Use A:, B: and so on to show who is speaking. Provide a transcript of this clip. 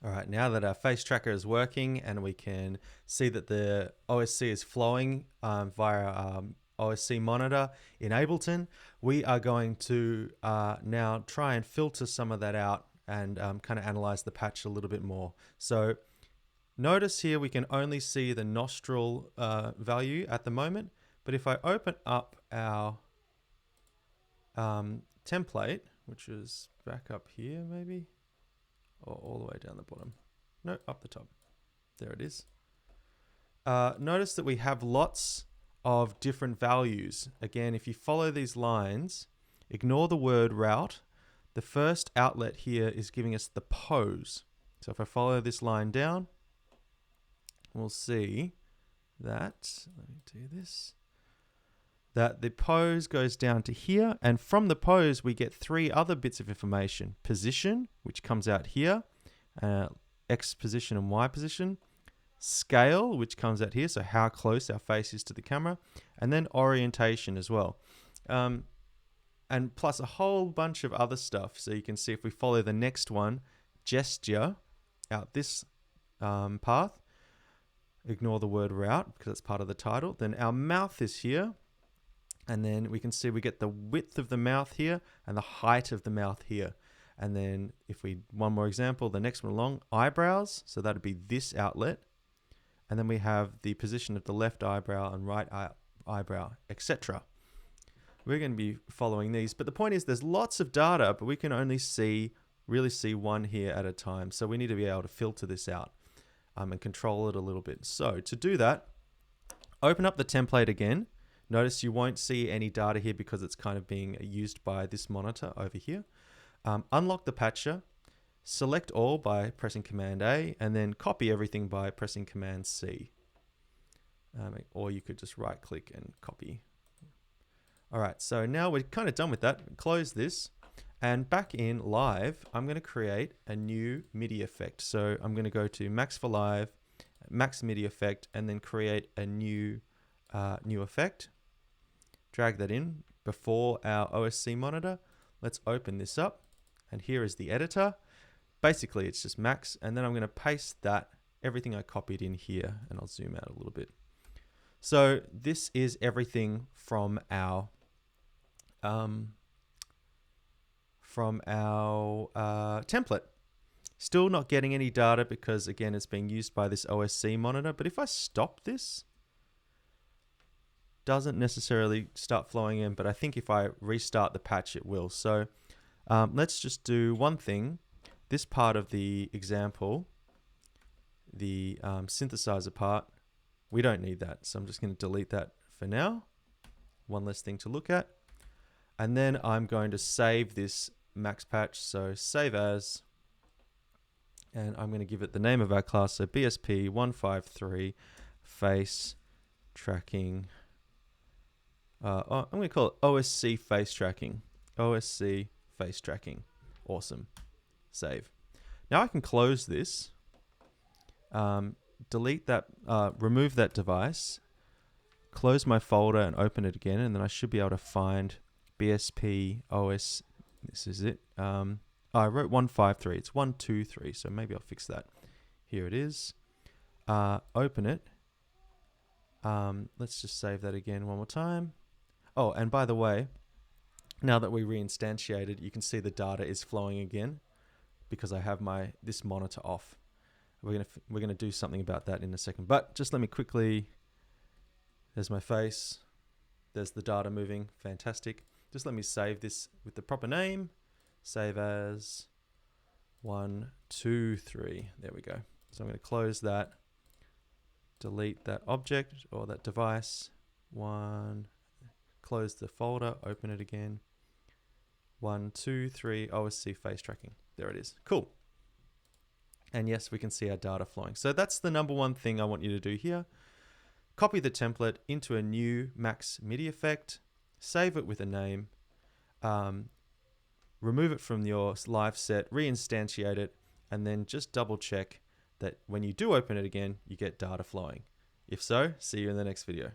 A: All right, now that our face tracker is working and we can see that the OSC is flowing via OSC monitor in Ableton, we are going to now try and filter some of that out and kind of analyze the patch a little bit more. So notice here we can only see the nostril value at the moment, but if I open up our template, which is back up here maybe, or all the way down the bottom. No, up the top. There it is. Notice that we have lots of different values. Again, if you follow these lines, ignore the word route. The first outlet here is giving us the pose. So if I follow this line down, we'll see that, let me do this, that the pose goes down to here, and from the pose we get three other bits of information. Position, which comes out here, X position and Y position, scale, which comes out here, so how close our face is to the camera, and then orientation as well. And plus a whole bunch of other stuff. So you can see if we follow the next one, gesture, out this path, ignore the word route because it's part of the title, then our mouth is here. And then we can see we get the width of the mouth here and the height of the mouth here. And then if we, one more example, the next one along, eyebrows. So that'd be this outlet. And then we have the position of the left eyebrow and right eyebrow, etc. We're going to be following these. But the point is there's lots of data, but we can only really see one here at a time. So we need to be able to filter this out and control it a little bit. So to do that, open up the template again. Notice you won't see any data here because it's kind of being used by this monitor over here. Unlock the patcher, select all by pressing Command A, and then copy everything by pressing Command C. Or you could just right click and copy. All right, so now we're kind of done with that. Close this, and back in Live, I'm going to create a new MIDI effect. So I'm going to go to Max for Live, Max MIDI effect, and then create a new effect. Drag that in before our OSC monitor. Let's open this up, and here is the editor. Basically, it's just Max, and then I'm going to paste that, everything I copied in here, and I'll zoom out a little bit. So this is everything from our template. Still not getting any data because, again, it's being used by this OSC monitor. But if I stop this, doesn't necessarily start flowing in, but I think if I restart the patch, it will. So let's just do one thing. This part of the example, the synthesizer part, we don't need that. So I'm just going to delete that for now. One less thing to look at. And then I'm going to save this Max patch. So save as, and I'm going to give it the name of our class. So BSP123 face tracking. I'm going to call it OSC face tracking. OSC face tracking. Awesome. Save. Now I can close this, delete that, remove that device, close my folder and open it again, and then I should be able to find BSP OS. This is it. I wrote 153. It's 123, so maybe I'll fix that. Here it is. Open it. Let's just save that again one more time. Oh, and by the way, now that we reinstantiated, you can see the data is flowing again because I have this monitor off. We're gonna do something about that in a second. But just let me quickly. There's my face. There's the data moving. Fantastic. Just let me save this with the proper name. Save as 123. There we go. So I'm going to close that. Delete that object or that device. Close the folder, open it again. 123 OSC face tracking. There it is. Cool. And yes, we can see our data flowing. So that's the number one thing I want you to do here. Copy the template into a new Max MIDI effect. Save it with a name. Remove it from your live set, reinstantiate it, and then just double check that when you do open it again, you get data flowing. If so, see you in the next video.